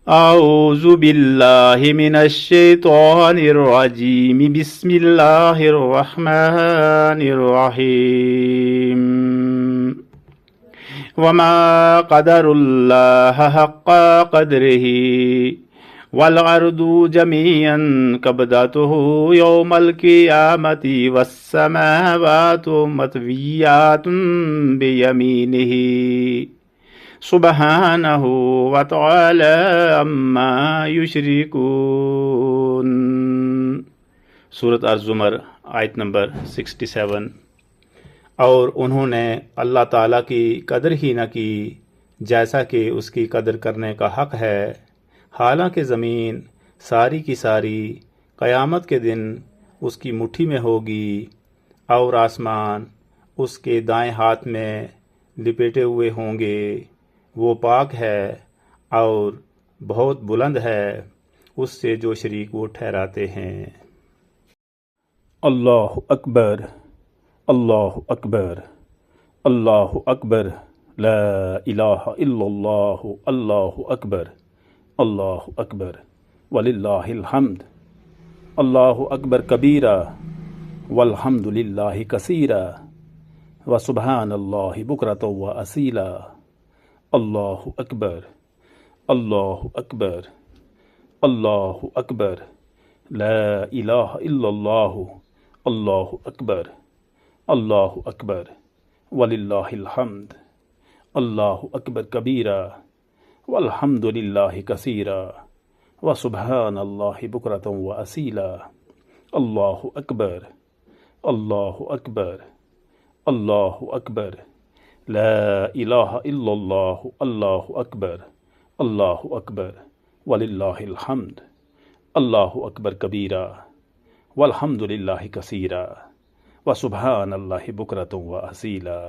أعوذ بالله من الشيطان الرجيم بسم الله الرحمن الرحيم وما قدر الله حق قدره والأرض جميعا قبضته يوم القيامة والسماوات مطويات بيمينه سبحانہ وتعالی عما یشرکون۔ سورۃ الزمر آیت نمبر 67۔ اور انہوں نے اللہ تعالیٰ کی قدر ہی نہ کی جیسا کہ اس کی قدر کرنے کا حق ہے، حالانکہ زمین ساری کی ساری قیامت کے دن اس کی مٹھی میں ہوگی، اور آسمان اس کے دائیں ہاتھ میں لپیٹے ہوئے ہوں گے۔ وہ پاک ہے اور بہت بلند ہے اس سے جو شریک وہ ٹھہراتے ہیں۔ اللہ اکبر، اللہ اکبر، اللہ اکبر، لا الہ الا اللہ، اللہ اکبر، اللہ اکبر، وللہ الحمد۔ اللہ اکبر کبیرہ والحمد للہ کثیرہ وسبحان اللہ بکرۃ واصیلا۔ اللہ اکبر، اللہ اکبر، اللہ اکبر، لا الہ الا اللہ، اللہ اکبر، اللہ اکبر، وللہ الحمد۔ اللہ اکبر کبیرہ والحمد للہ کثیرہ وسبحان اللہ بکرۃ واصیلا۔ اللہ اکبر، اللہ اکبر، اللہ اکبر، لا الہ الا اللہ، اللہ اکبر، اللہ اکبر، وللہ الحمد۔ اللہ اکبر کبیرہ والحمد للہ کثیرہ وسبحان اللہ بکرۃ واصیلا۔